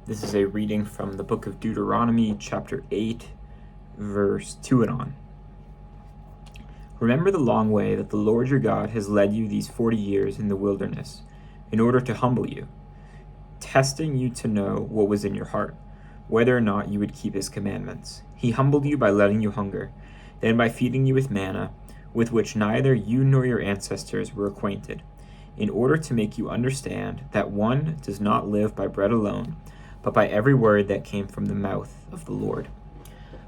This is a reading from the book of Deuteronomy, chapter 8, verse 2 and on. Remember the long way that the Lord your God has led you these 40 years in the wilderness, in order to humble you, testing you to know what was in your heart, whether or not you would keep his commandments. He humbled you by letting you hunger, then by feeding you with manna, with which neither you nor your ancestors were acquainted, in order to make you understand that one does not live by bread alone, but by every word that came from the mouth of the Lord.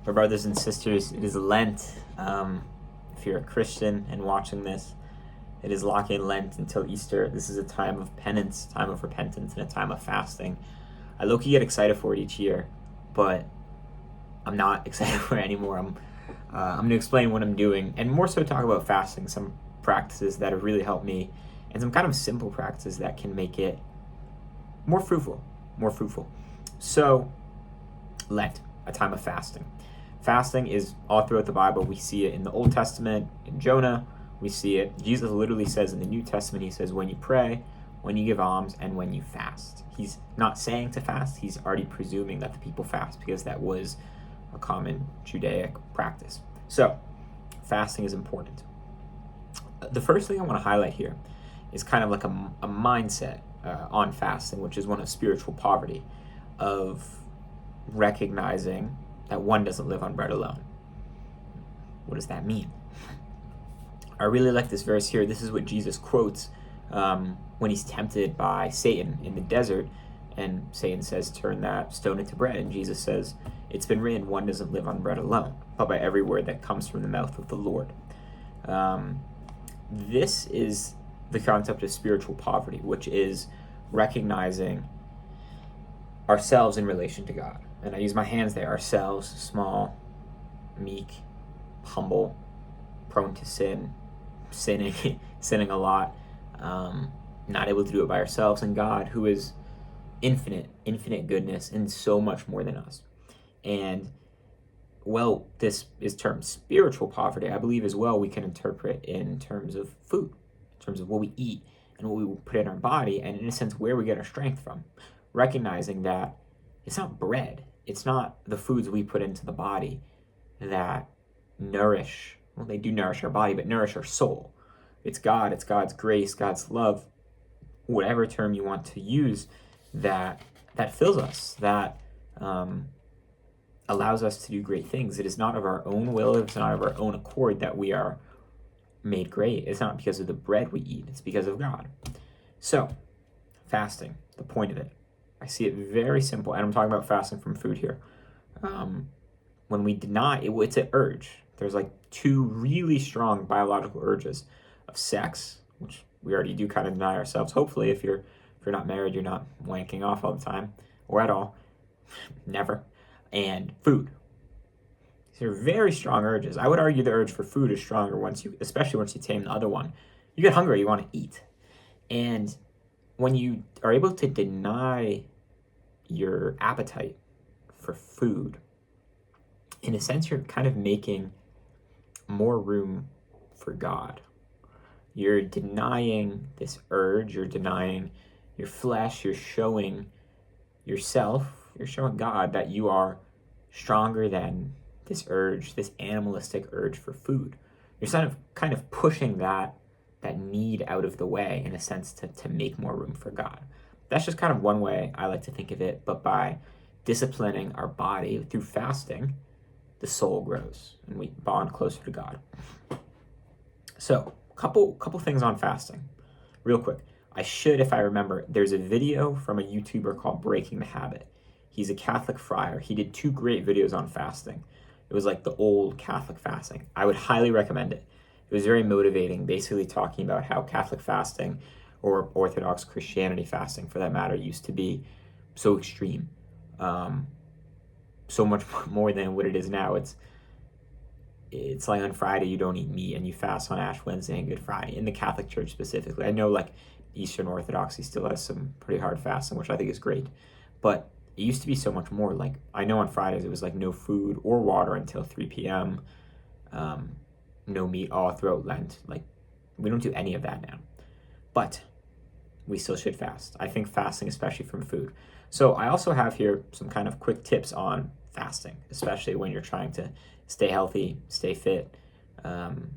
My brothers and sisters, it is Lent. If you're a Christian and watching this, it is locking Lent until Easter. This is a time of penance, time of repentance, and a time of fasting. I low-key get excited for it each year, but I'm not excited for it anymore. I'm going to explain what I'm doing, and more so talk about fasting, some practices that have really helped me, and some kind of simple practices that can make it more fruitful. So, Lent, a time of fasting. Fasting is all throughout the Bible. We see it in the Old Testament, in Jonah. We see it. Jesus literally says in the New Testament, he says, when you pray, when you give alms, and when you fast. He's not saying to fast. He's already presuming that the people fast because that was a common Judaic practice. So, fasting is important. The first thing I want to highlight here is kind of like a mindset on fasting, which is one of spiritual poverty, of recognizing that one doesn't live on bread alone. What does that mean? I really like this verse here. This is what Jesus quotes when he's tempted by Satan in the desert, and Satan says, turn that stone into bread, and Jesus says, it's been written, one doesn't live on bread alone, but by every word that comes from the mouth of the Lord. This is the concept of spiritual poverty, which is recognizing ourselves in relation to God. And I use my hands there. Ourselves, small, meek, humble, prone to sinning a lot, not able to do it by ourselves, and God, who is infinite goodness and so much more than us. And well, this is termed spiritual poverty. I believe as well we can interpret in terms of food, in terms of what we eat and what we put in our body, and in a sense where we get our strength from. Recognizing that it's not bread, it's not the foods we put into the body that nourish, well, they do nourish our body, but nourish our soul. It's God, it's God's grace, God's love, whatever term you want to use, that fills us, that allows us to do great things. It is not of our own will, it's not of our own accord that we are made great. It's not because of the bread we eat, it's because of God. So, fasting, the point of it. I see it very simple, and I'm talking about fasting from food here. When we deny, it's an urge. There's like two really strong biological urges of sex, which we already do kind of deny ourselves. Hopefully, if you're not married, you're not wanking off all the time, or at all. Never. And food. These are very strong urges. I would argue the urge for food is stronger especially once you tame the other one. You get hungry, you want to eat. And when you are able to deny your appetite for food, in a sense, you're kind of making more room for God. You're denying this urge, you're denying your flesh, you're showing yourself, you're showing God that you are stronger than this urge, this animalistic urge for food. You're kind of pushing that need out of the way, in a sense, to make more room for God. That's just kind of one way I like to think of it, but by disciplining our body through fasting, the soul grows and we bond closer to God. So, couple things on fasting, real quick. If I remember, there's a video from a YouTuber called Breaking the Habit. He's a Catholic friar. He did 2 great videos on fasting. It was like the old Catholic fasting. I would highly recommend it. It was very motivating, basically talking about how Catholic fasting, or Orthodox Christianity fasting for that matter, used to be so extreme. So much more than what it is now. It's like on Friday you don't eat meat and you fast on Ash Wednesday and Good Friday, in the Catholic Church specifically. I know like Eastern Orthodoxy still has some pretty hard fasting, which I think is great. But it used to be so much more. Like, I know on Fridays it was like no food or water until 3 p.m. No meat all throughout Lent. Like, we don't do any of that now. But we still should fast. I think fasting, especially from food. So I also have here some kind of quick tips on fasting, especially when you're trying to stay healthy, stay fit, and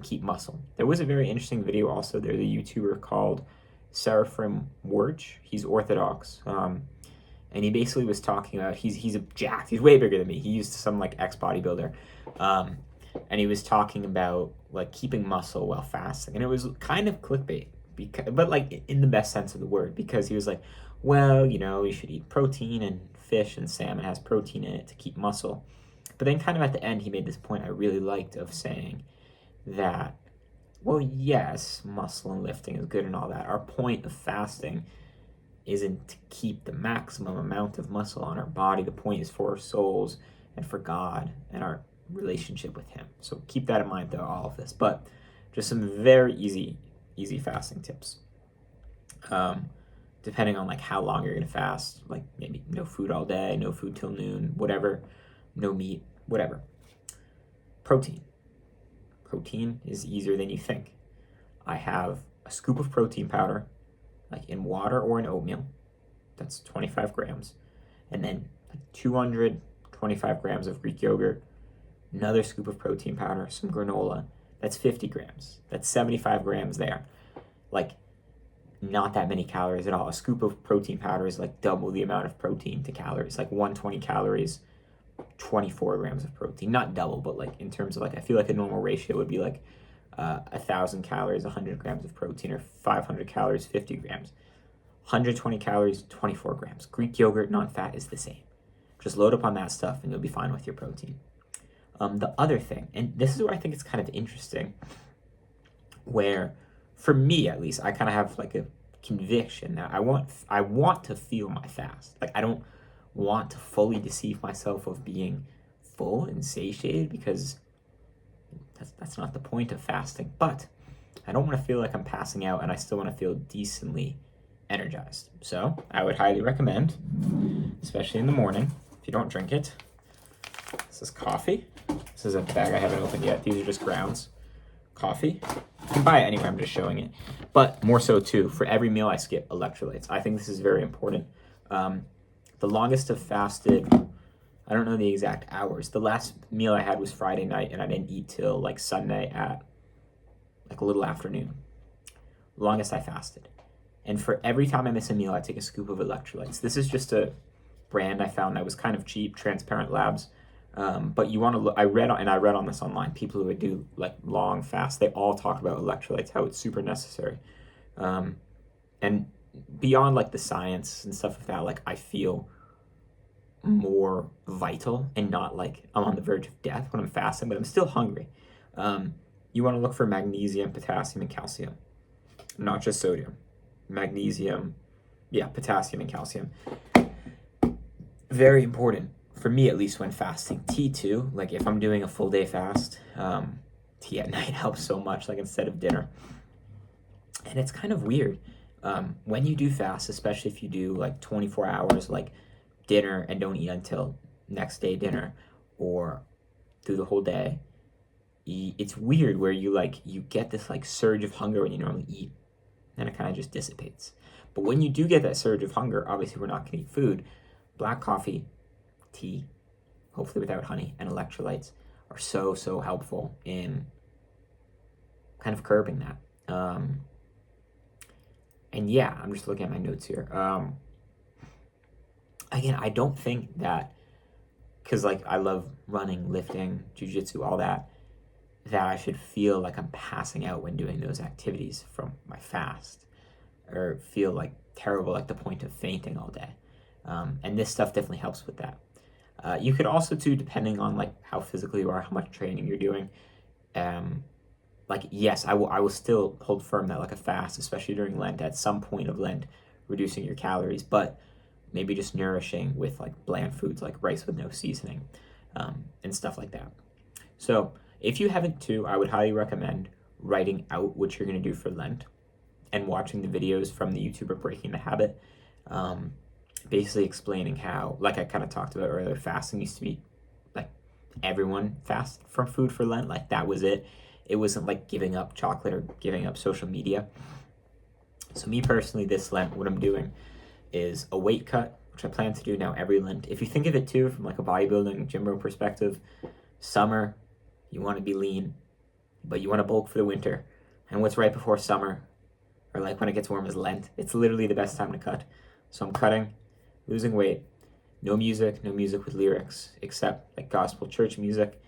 keep muscle. There was a very interesting video also. There's a YouTuber called Seraphim Wirch. He's Orthodox. And he basically was talking about, he's a jack. He's way bigger than me. He used some like ex-bodybuilder. And he was talking about like keeping muscle while fasting. And it was kind of clickbait, but like in the best sense of the word, because he was like, well, you should eat protein, and fish and salmon has protein in it to keep muscle. But then kind of at the end, he made this point I really liked of saying that, well, yes, muscle and lifting is good and all that. Our point of fasting isn't to keep the maximum amount of muscle on our body. The point is for our souls and for God and our relationship with Him. So keep that in mind through all of this. But just some very easy fasting tips. Depending on like how long you're gonna fast, like maybe no food all day, no food till noon, whatever, no meat, whatever. Protein. Protein is easier than you think. I have a scoop of protein powder, like in water or in oatmeal. That's 25 grams. And then like 225 grams of Greek yogurt, another scoop of protein powder, some granola. That's 50 grams. That's 75 grams there. Like, not that many calories at all. A scoop of protein powder is like double the amount of protein to calories. Like 120 calories, 24 grams of protein. Not double, but like in terms of like, I feel like a normal ratio would be like 1,000 calories, 100 grams of protein, or 500 calories, 50 grams. 120 calories, 24 grams. Greek yogurt, non-fat, is the same. Just load up on that stuff and you'll be fine with your protein. The other thing, and this is where I think it's kind of interesting, where for me at least, I kind of have like a conviction that I want to feel my fast. Like I don't want to fully deceive myself of being full and satiated, because that's not the point of fasting. But I don't want to feel like I'm passing out, and I still want to feel decently energized. So I would highly recommend, especially in the morning, if you don't drink it. This is coffee. This is a bag I haven't opened yet. These are just grounds. Coffee. You can buy it anywhere, I'm just showing it. But more so too, for every meal I skip electrolytes. I think this is very important. The longest I've fasted, I don't know the exact hours. The last meal I had was Friday night, and I didn't eat till like Sunday at like a little afternoon. Longest I fasted. And for every time I miss a meal, I take a scoop of electrolytes. This is just a brand I found that was kind of cheap, Transparent Labs. But you want to look, I read on this online, people who would do like long fasts, they all talk about electrolytes, how it's super necessary. And beyond like the science and stuff like that, like I feel more vital and not like I'm on the verge of death when I'm fasting, but I'm still hungry. You want to look for magnesium, potassium, and calcium, not just sodium. Magnesium, potassium and calcium. Very important. For me, at least when fasting. Tea too, like if I'm doing a full day fast, tea at night helps so much, like instead of dinner. And it's kind of weird. When you do fast, especially if you do like 24 hours, like dinner and don't eat until next day dinner, or through the whole day, it's weird where you get this like surge of hunger when you normally eat, and it kind of just dissipates. But when you do get that surge of hunger, obviously we're not going to eat food. Black coffee, tea, hopefully without honey, and electrolytes are so helpful in kind of curbing that. And yeah, I'm just looking at my notes here. Again, I don't think that, because like I love running, lifting, jiu-jitsu, all that I should feel like I'm passing out when doing those activities from my fast, or feel like terrible, like the point of fainting all day. And this stuff definitely helps with that. You could also too, depending on like how physically you are, how much training you're doing, like yes, I will still hold firm that like a fast, especially during Lent, at some point of Lent, reducing your calories, but maybe just nourishing with like bland foods like rice with no seasoning, and stuff like that. So if you haven't too, I would highly recommend writing out what you're going to do for Lent and watching the videos from the YouTuber Breaking the Habit, basically explaining how, like I kind of talked about earlier, fasting used to be like everyone fasted from food for Lent, like that was it. It wasn't like giving up chocolate or giving up social media. So me personally, this Lent, what I'm doing is a weight cut, which I plan to do now every Lent. If you think of it too from like a bodybuilding gym bro perspective, summer, you want to be lean, but you want to bulk for the winter. And what's right before summer, or like when it gets warm, is Lent. It's literally the best time to cut. So I'm cutting, losing weight, no music with lyrics, except like gospel church music,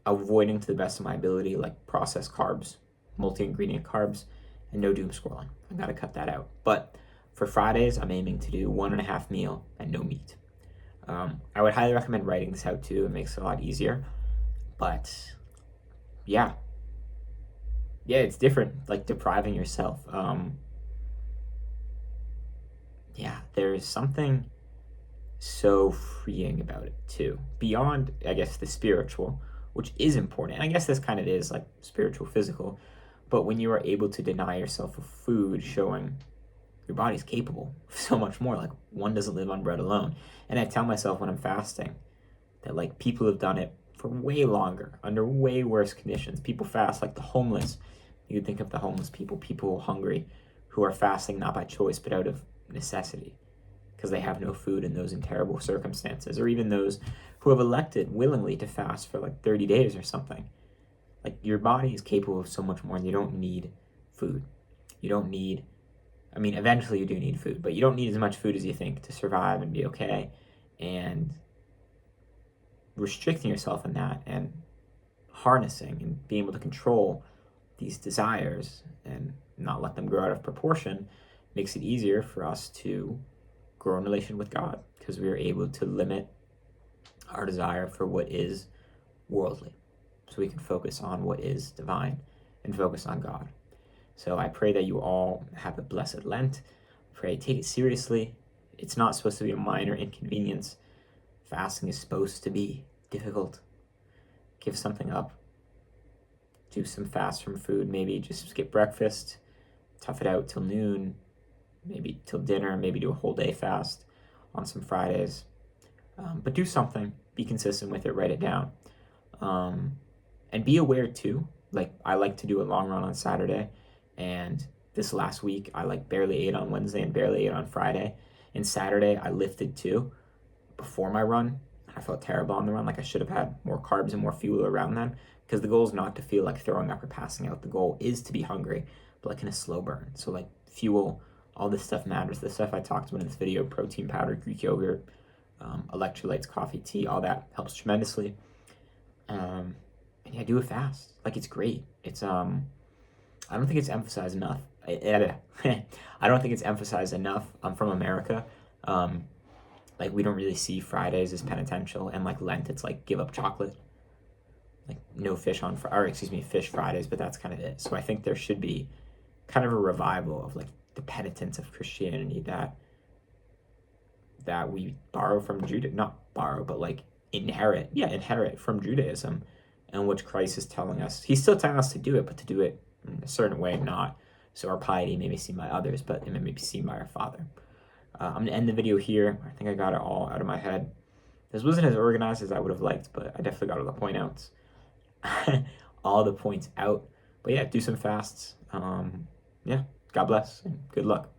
avoiding to the best of my ability like processed carbs, multi-ingredient carbs, and no doom scrolling. I gotta cut that out. But for Fridays, I'm aiming to do 1.5 meal and no meat. I would highly recommend writing this out too. It makes it a lot easier. But yeah, it's different, like depriving yourself. There's something so freeing about it too, beyond, I guess, the spiritual, which is important. And I guess this kind of is like spiritual, physical. But when you are able to deny yourself of food, showing your body's capable of so much more. Like, one doesn't live on bread alone. And I tell myself when I'm fasting that like people have done it for way longer, under way worse conditions. People fast like the homeless. You think of the homeless people hungry, who are fasting not by choice but out of necessity, because they have no food in those in terrible circumstances, or even those who have elected willingly to fast for like 30 days or something. Like, your body is capable of so much more, and you don't need food. You don't need, I mean, eventually you do need food, but you don't need as much food as you think to survive and be okay. And restricting yourself in that and harnessing and being able to control these desires and not let them grow out of proportion makes it easier for us to grow in relation with God, because we are able to limit our desire for what is worldly, so we can focus on what is divine and focus on God. So I pray that you all have a blessed Lent. Pray, take it seriously. It's not supposed to be a minor inconvenience. Fasting is supposed to be difficult. Give something up. Do some fast from food. Maybe just skip breakfast. Tough it out till noon. Maybe till dinner. Maybe do a whole day fast on some Fridays. But do something. Be consistent with it. Write it down. And be aware too. Like, I like to do a long run on Saturday. And this last week, I like barely ate on Wednesday and barely ate on Friday. And Saturday, I lifted too before my run. I felt terrible on the run. Like, I should have had more carbs and more fuel around then, because the goal is not to feel like throwing up or passing out. The goal is to be hungry, but like in a slow burn. So like fuel, all this stuff matters. The stuff I talked about in this video, protein powder, Greek yogurt, electrolytes, coffee, tea, all that helps tremendously. And yeah, do it fast. Like, it's great. It's I don't think it's emphasized enough. I don't think it's emphasized enough. I'm from America. Like, we don't really see Fridays as penitential, and like Lent, it's like give up chocolate. Like, no fish on, fish Fridays, but that's kind of it. So I think there should be kind of a revival of like the penitence of Christianity that we borrow from inherit from Judaism, and which Christ is telling us. He's still telling us to do it, but to do it in a certain way, not so our piety may be seen by others, but it may be seen by our Father. I'm going to end the video here. I think I got it all out of my head. This wasn't as organized as I would have liked, but I definitely got all the point outs. All the points out. But yeah, do some fasts. God bless and good luck.